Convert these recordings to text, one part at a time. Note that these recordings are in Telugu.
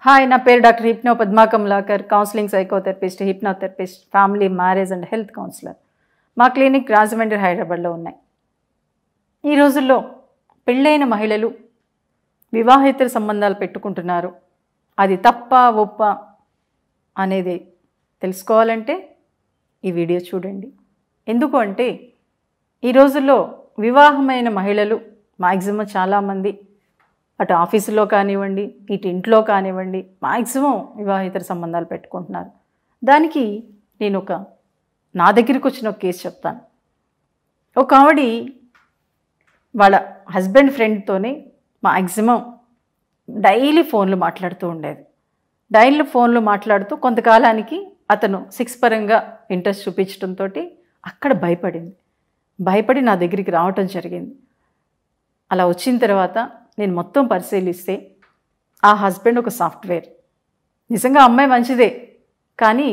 హాయ్, నా పేరు doctor hypno Padma Kamalakar, counselling psychotherapist, hypnotherapist, family, marriage and health councillor. మా క్లినిక్ రాజమండ్రి, హైదరాబాద్లో ఉన్నాయి. ఈ రోజుల్లో పెళ్ళైన మహిళలు వివాహేతర సంబంధాలు పెట్టుకుంటున్నారు. అది తప్ప ఒప్ప అనేది తెలుసుకోవాలంటే ఈ వీడియో చూడండి. ఎందుకు అంటే ఈ రోజుల్లో వివాహమైన మహిళలు మ్యాక్సిమం చాలామంది అటు ఆఫీసులో కానివ్వండి, ఇటు ఇంట్లో కానివ్వండి, మ్యాక్సిమం వివాహేతర సంబంధాలు పెట్టుకుంటున్నారు. దానికి నేను నా దగ్గరికి వచ్చిన ఒక కేసు చెప్తాను. ఒక ఆవిడ వాళ్ళ హస్బెండ్ ఫ్రెండ్తోనే మ్యాక్సిమం డైలీ ఫోన్లు మాట్లాడుతూ ఉండేది. డైలీ ఫోన్లు మాట్లాడుతూ కొంతకాలానికి అతను సెక్స్ పరంగా ఇంట్రెస్ట్ చూపించడంతో అక్కడ భయపడి నా దగ్గరికి రావటం జరిగింది. అలా వచ్చిన తర్వాత నేను మొత్తం పరిశీలిస్తే ఆ హస్బెండ్ ఒక సాఫ్ట్వేర్. నిజంగా అమ్మాయి మంచిదే, కానీ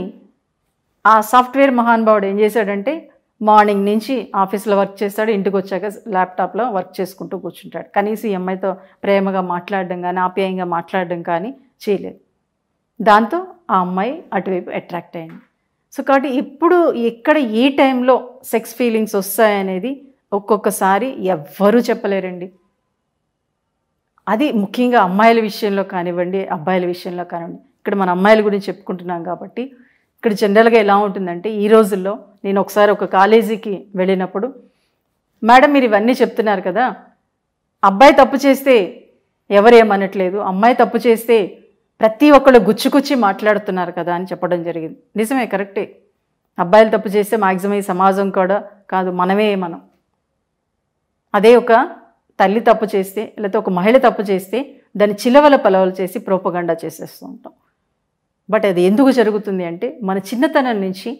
ఆ సాఫ్ట్వేర్ మహానుభావుడు ఏం చేశాడంటే మార్నింగ్ నుంచి ఆఫీస్లో వర్క్ చేస్తాడు, ఇంటికి వచ్చాక ల్యాప్టాప్లో వర్క్ చేసుకుంటూ కూర్చుంటాడు. కనీసం ఈ అమ్మాయితో ప్రేమగా మాట్లాడడం కానీ ఆప్యాయంగా మాట్లాడడం కానీ చేయలేదు. దాంతో ఆ అమ్మాయి అటువైపు అట్రాక్ట్ అయింది. సో కాబట్టి ఇప్పుడు ఎక్కడ ఏ టైంలో సెక్స్ ఫీలింగ్స్ వస్తాయనేది ఒక్కొక్కసారి ఎవ్వరూ చెప్పలేరండి. అది ముఖ్యంగా అమ్మాయిల విషయంలో కానివ్వండి, అబ్బాయిల విషయంలో కానివ్వండి. ఇక్కడ మన అమ్మాయిల గురించి చెప్పుకుంటున్నాం కాబట్టి ఇక్కడ జనరల్గా ఎలా ఉంటుందంటే ఈ రోజుల్లో నేను ఒకసారి ఒక కాలేజీకి వెళ్ళినప్పుడు, మేడం మీరు ఇవన్నీ చెప్తున్నారు కదా, అబ్బాయి తప్పు చేస్తే ఎవరేమనట్లేదు, అమ్మాయి తప్పు చేస్తే ప్రతి ఒక్కళ్ళు గుచ్చుకుచ్చి మాట్లాడుతున్నారు కదా అని చెప్పడం జరిగింది. నిజమే, కరెక్టే. అబ్బాయిలు తప్పు చేస్తే మ్యాక్సిమం ఈ సమాజం కూడా కాదు, మనం అదే ఒక తల్లి తప్పు చేస్తే లేకపోతే ఒక మహిళ తప్పు చేస్తే దాన్ని చిలవల పలవలు చేసి ప్రోపగండా చేసేస్తూ ఉంటాం. బట్ అది ఎందుకు జరుగుతుంది అంటే మన చిన్నతనం నుంచి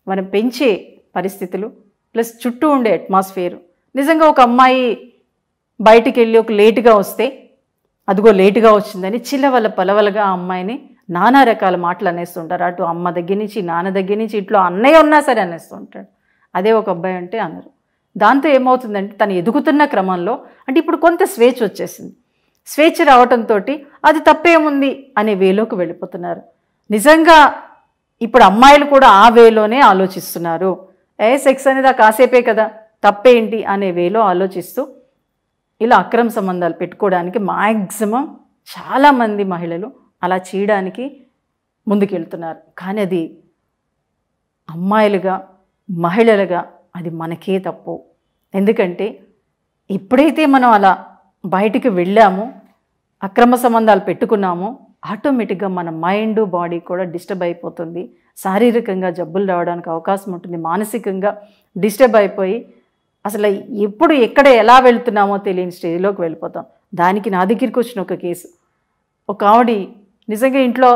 మనం పెంచే పరిస్థితులు ప్లస్ చుట్టూ ఉండే అట్మాస్ఫియర్. నిజంగా ఒక అమ్మాయి బయటికి వెళ్ళి ఒక లేటుగా వస్తే అదిగో లేటుగా వచ్చిందని చిలవల పలవలుగా ఆ అమ్మాయిని నానా రకాల మాటలు అనేస్తుంటారు. అటు అమ్మ దగ్గర నుంచి నాన్న దగ్గర నుంచి ఇంట్లో అన్నయ్య ఉన్నా సరే అనేస్తుంటాడు. అదే ఒక అబ్బాయి అంటే అనరు. దాంతో ఏమవుతుందంటే తను ఎదుగుతున్న క్రమంలో అంటే ఇప్పుడు కొంత స్వేచ్ఛ వచ్చేసింది. స్వేచ్ఛ రావటంతో అది తప్పేముంది అనే వేలోకి వెళ్ళిపోతున్నారు. నిజంగా ఇప్పుడు అమ్మాయిలు కూడా ఆ వేలోనే ఆలోచిస్తున్నారు. సెక్స్ అనేది కాసేపే కదా, తప్పేంటి అనే వేలో ఆలోచిస్తూ ఇలా అక్రమ సంబంధాలు పెట్టుకోవడానికి మ్యాక్సిమం చాలామంది మహిళలు అలా చేయడానికి ముందుకెళ్తున్నారు. కానీ అది అమ్మాయిలుగా మహిళలుగా అది మనకే తప్పు. ఎందుకంటే ఎప్పుడైతే మనం అలా బయటికి వెళ్ళామో అక్రమ సంబంధాలు పెట్టుకున్నామో ఆటోమేటిక్గా మన మైండ్ బాడీ కూడా డిస్టర్బ్ అయిపోతుంది. శారీరకంగా జబ్బులు రావడానికి అవకాశం ఉంటుంది. మానసికంగా డిస్టర్బ్ అయిపోయి అసలు ఎప్పుడు ఎక్కడ ఎలా వెళ్తున్నామో తెలియని స్టేజ్లోకి వెళ్ళిపోతాం. దానికి నా దగ్గరికి వచ్చిన ఒక కేసు, ఒక ఆవిడ నిజంగా ఇంట్లో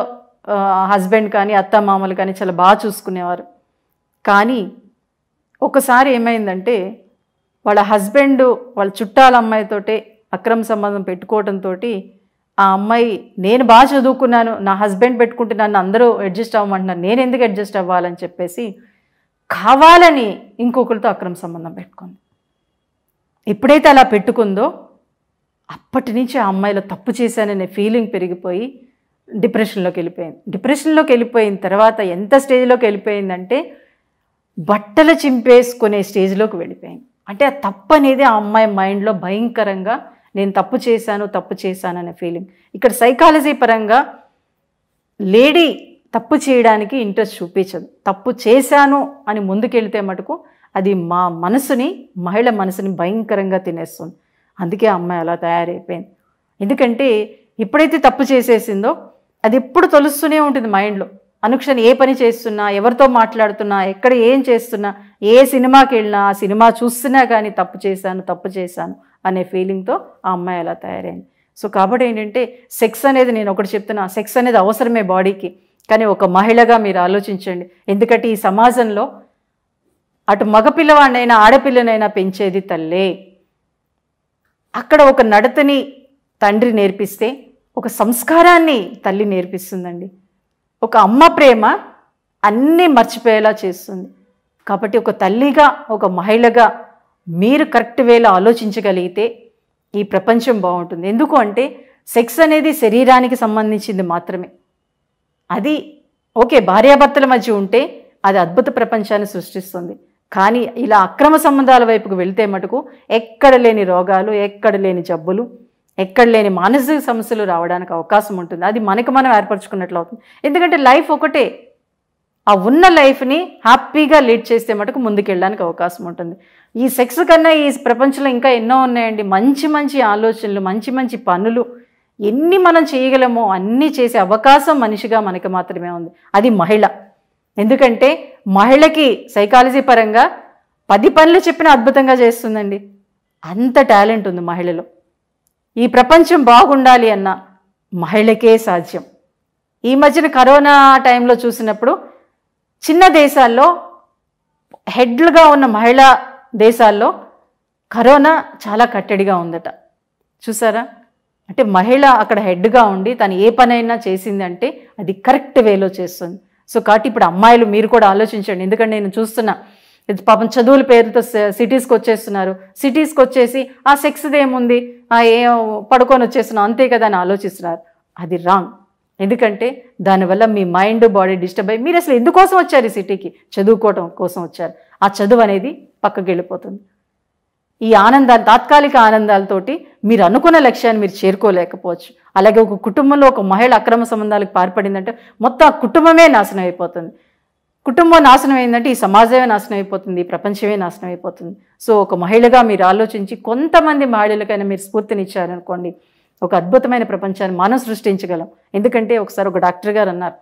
హస్బెండ్ కానీ అత్తమామలు కానీ చాలా బాగా చూసుకునేవారు. కానీ ఒకసారి ఏమైందంటే వాళ్ళ హస్బెండ్ వాళ్ళ చుట్టాల అమ్మాయితోటే అక్రమ సంబంధం పెట్టుకోవడంతో ఆ అమ్మాయి నేను బాగా చదువుకున్నాను, నా హస్బెండ్ పెట్టుకుంటే నన్ను అందరూ అడ్జస్ట్ అవ్వమంటున్నారు, నేను ఎందుకు అడ్జస్ట్ అవ్వాలని చెప్పేసి కావాలని ఇంకొకరితో అక్రమ సంబంధం పెట్టుకుంది. ఎప్పుడైతే అలా పెట్టుకుందో అప్పటి నుంచి ఆ అమ్మాయిలో తప్పు చేశాననే ఫీలింగ్ పెరిగిపోయి డిప్రెషన్లోకి వెళ్ళిపోయిన తర్వాత ఎంత స్టేజ్లోకి వెళ్ళిపోయిందంటే బట్టలు చింపేసుకునే స్టేజ్లోకి వెళ్ళిపోయింది. అంటే ఆ తప్పు అనేది ఆ అమ్మాయి మైండ్లో భయంకరంగా నేను తప్పు చేశాను అనే ఫీలింగ్. ఇక్కడ సైకాలజీ పరంగా లేడీ తప్పు చేయడానికి ఇంట్రెస్ట్ చూపించదు. తప్పు చేశాను అని ముందుకెళ్తే మటుకు అది మహిళ మనసుని భయంకరంగా తినేస్తుంది. అందుకే ఆ అమ్మాయి అలా తయారైపోయింది. ఎందుకంటే ఎప్పుడైతే తప్పు చేసేసిందో అది ఎప్పుడు తొలుస్తూనే ఉంటుంది మైండ్లో. అనుక్షణం ఏ పని చేస్తున్నా, ఎవరితో మాట్లాడుతున్నా, ఎక్కడ ఏం చేస్తున్నా, ఏ సినిమాకి వెళ్ళినా ఆ సినిమా చూస్తున్నా కానీ తప్పు చేశాను అనే ఫీలింగ్తో ఆ అమ్మాయి అలా తయారైంది. సో కాబట్టి ఏంటంటే సెక్స్ అనేది, నేను ఒకటి చెప్తున్నా, సెక్స్ అనేది అవసరమే బాడీకి. కానీ ఒక మహిళగా మీరు ఆలోచించండి. ఎందుకంటే ఈ సమాజంలో అటు మగపిల్లవాడినైనా ఆడపిల్లనైనా పెంచేది తల్లే. అక్కడ ఒక నడతని తండ్రి నేర్పిస్తే ఒక సంస్కారాన్ని తల్లి నేర్పిస్తుందండి. ఒక అమ్మ ప్రేమ అన్నీ మర్చిపోయేలా చేస్తుంది. కాబట్టి ఒక తల్లిగా ఒక మహిళగా మీరు కరెక్ట్ వేలో ఆలోచించగలిగితే ఈ ప్రపంచం బాగుంటుంది. ఎందుకు అంటే సెక్స్ అనేది శరీరానికి సంబంధించింది మాత్రమే. అది ఓకే, భార్యాభర్తల మధ్య ఉంటే అది అద్భుత ప్రపంచాన్ని సృష్టిస్తుంది. కానీ ఇలా అక్రమ సంబంధాల వైపుకు వెళ్తే మటుకు ఎక్కడ లేని రోగాలు, ఎక్కడ లేని జబ్బులు, ఎక్కడ లేని మానసిక సమస్యలు రావడానికి అవకాశం ఉంటుంది. అది మనకు మనం ఏర్పరచుకున్నట్లు అవుతుంది. ఎందుకంటే లైఫ్ ఒకటే, ఆ ఉన్న లైఫ్ని హ్యాపీగా లీడ్ చేస్తే మటుకు ముందుకెళ్ళడానికి అవకాశం ఉంటుంది. ఈ సెక్స్ కన్నా ఈ ప్రపంచంలో ఇంకా ఎన్నో ఉన్నాయండి. మంచి మంచి ఆలోచనలు, మంచి మంచి పనులు ఎన్ని మనం చేయగలమో అన్నీ చేసే అవకాశం మనిషిగా మనకి మాత్రమే ఉంది. అది మహిళ. ఎందుకంటే మహిళకి సైకాలజీ పరంగా 10 పనులు చెప్పినా అద్భుతంగా చేస్తుందండి. అంత టాలెంట్ ఉంది మహిళలో. ఈ ప్రపంచం బాగుండాలి అన్న మహిళకే సాధ్యం. ఈ మధ్యన కరోనా టైంలో చూసినప్పుడు చిన్న దేశాల్లో హెడ్లుగా ఉన్న మహిళా దేశాల్లో కరోనా చాలా కట్టడిగా ఉందట. చూసారా? అంటే మహిళ అక్కడ హెడ్గా ఉండి తను ఏ పనైనా చేసింది అంటే అది కరెక్ట్ వేలో చేస్తుంది. సో కాబట్టి ఇప్పుడు అమ్మాయిలు మీరు కూడా ఆలోచించండి. ఎందుకంటే నేను చూస్తున్నా పాపం చదువుల పేరుతో సిటీస్కి వచ్చేస్తున్నారు. సిటీస్కి వచ్చేసి ఆ సెక్స్ది ఏముంది, ఏ పడుకొని వచ్చేస్తున్నాం అంతే కదా అని ఆలోచిస్తున్నారు. అది రాంగ్. ఎందుకంటే దానివల్ల మీ మైండ్ బాడీ డిస్టర్బ్ అయ్యి మీరు అసలు ఎందుకోసం వచ్చారు ఈ సిటీకి? చదువుకోవటం కోసం వచ్చారు. ఆ చదువు అనేది పక్కకి వెళ్ళిపోతుంది. ఈ ఆనందాలు, తాత్కాలిక ఆనందాలతోటి మీరు అనుకున్న లక్ష్యాన్ని మీరు చేరుకోలేకపోవచ్చు. అలాగే ఒక కుటుంబంలో ఒక మహిళ అక్రమ సంబంధాలకు పాల్పడిందంటే మొత్తం ఆ కుటుంబమే నాశనం అయిపోతుంది. కుటుంబం నాశనం అయిందంటే ఈ సమాజమే నాశనం అయిపోతుంది, ఈ ప్రపంచమే నాశనం అయిపోతుంది. సో ఒక మహిళగా మీరు ఆలోచించి కొంతమంది మహిళలకైనా మీరు స్ఫూర్తినిచ్చారనుకోండి, ఒక అద్భుతమైన ప్రపంచాన్ని మనం సృష్టించగలం. ఎందుకంటే ఒకసారి ఒక డాక్టర్ గారు అన్నారు,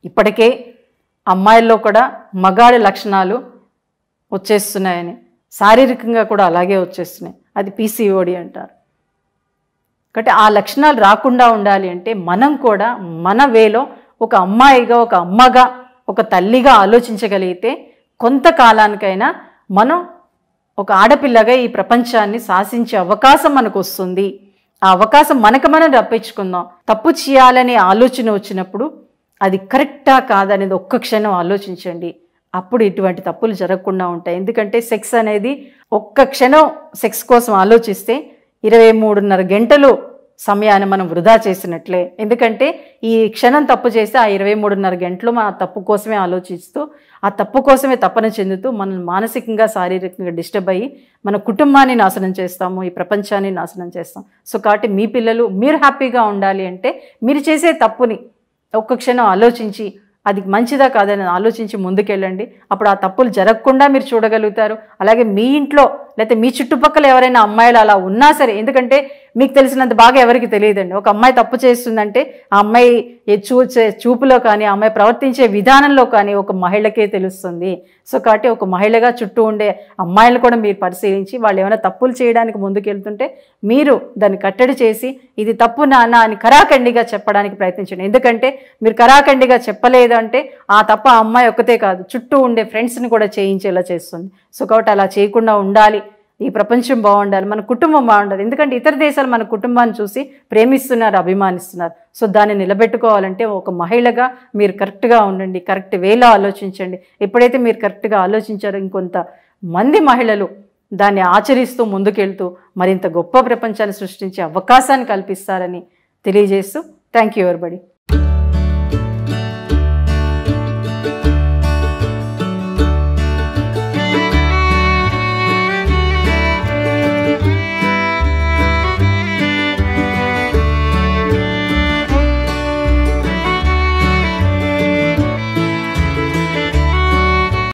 ఇప్పటికే అమ్మాయిల్లో కూడా మగాడి లక్షణాలు వచ్చేస్తున్నాయని, శారీరకంగా కూడా అలాగే వచ్చేస్తున్నాయి. అది PCOD అంటారు. కాబట్టి ఆ లక్షణాలు రాకుండా ఉండాలి అంటే మనం కూడా మన వేలో ఒక అమ్మాయిగా, ఒక అమ్మగా, ఒక తల్లిగా ఆలోచించగలిగితే కొంతకాలానికైనా మనం ఒక ఆడపిల్లగా ఈ ప్రపంచాన్ని శాసించే అవకాశం మనకు వస్తుంది. ఆ అవకాశం మనకు మనం రప్పించుకుందాం. తప్పు చేయాలనే ఆలోచన వచ్చినప్పుడు అది కరెక్టా కాదనేది ఒక్క క్షణం ఆలోచించండి. అప్పుడు ఇటువంటి తప్పులు జరగకుండా ఉంటాయి. ఎందుకంటే సెక్స్ అనేది ఒక్క క్షణం సెక్స్ కోసం ఆలోచిస్తే 23.5 గంటలు సమయాన్ని మనం వృధా చేసినట్లే. ఎందుకంటే ఈ క్షణం తప్పు చేస్తే ఆ 23.5 గంటలు మన తప్పు కోసమే ఆలోచిస్తూ, ఆ తప్పు కోసమే తపన చెందుతూ మనం మానసికంగా, శారీరకంగా డిస్టర్బ్ అయ్యి మన కుటుంబాన్ని నాశనం చేస్తాము, ఈ ప్రపంచాన్ని నాశనం చేస్తాం. సో కాబట్టి మీ పిల్లలు మీరు హ్యాపీగా ఉండాలి అంటే మీరు చేసే తప్పుని ఒక్క క్షణం ఆలోచించి అది మంచిదా కాదని ఆలోచించి ముందుకెళ్ళండి. అప్పుడు ఆ తప్పులు జరగకుండా మీరు చూడగలుగుతారు. అలాగే మీ ఇంట్లో లేకపోతే మీ చుట్టుపక్కల ఎవరైనా అమ్మాయిలు అలా ఉన్నా సరే, ఎందుకంటే మీకు తెలిసినంత బాగా ఎవరికి తెలియదండి. ఒక అమ్మాయి తప్పు చేస్తుందంటే ఆ అమ్మాయి చూపులో కానీ, ఆ అమ్మాయి ప్రవర్తించే విధానంలో కానీ ఒక మహిళకే తెలుస్తుంది. సో కాబట్టి ఒక మహిళగా చుట్టూ ఉండే అమ్మాయిలు కూడా మీరు పరిశీలించి వాళ్ళు ఏమైనా తప్పులు చేయడానికి ముందుకెళ్తుంటే మీరు దాన్ని కట్టడి చేసి ఇది తప్పు నాన్న అని కరాఖండిగా చెప్పడానికి ప్రయత్నించండి. ఎందుకంటే మీరు కరాఖండిగా చెప్పలేదు అంటే ఆ తప్ప ఆ అమ్మాయి ఒక్కతే కాదు, చుట్టూ ఉండే ఫ్రెండ్స్ని కూడా చేయించేలా చేస్తుంది. సో కాబట్టి అలా చేయకుండా ఉండాలి. ఈ ప్రపంచం బాగుండాలి, మన కుటుంబం బాగుండాలి. ఎందుకంటే ఇతర దేశాలు మన కుటుంబాన్ని చూసి ప్రేమిస్తున్నారు, అభిమానిస్తున్నారు. సో దాన్ని నిలబెట్టుకోవాలంటే ఒక మహిళగా మీరు కరెక్ట్గా ఉండండి, కరెక్ట్ వేలో ఆలోచించండి. ఎప్పుడైతే మీరు కరెక్ట్గా ఆలోచించారో ఇంకొంత మంది మహిళలు దాన్ని ఆచరిస్తూ ముందుకెళ్తూ మరింత గొప్ప ప్రపంచాన్ని సృష్టించే అవకాశాన్ని కల్పిస్తారని తెలియజేస్తూ థ్యాంక్ యూ ఎవరిబడి.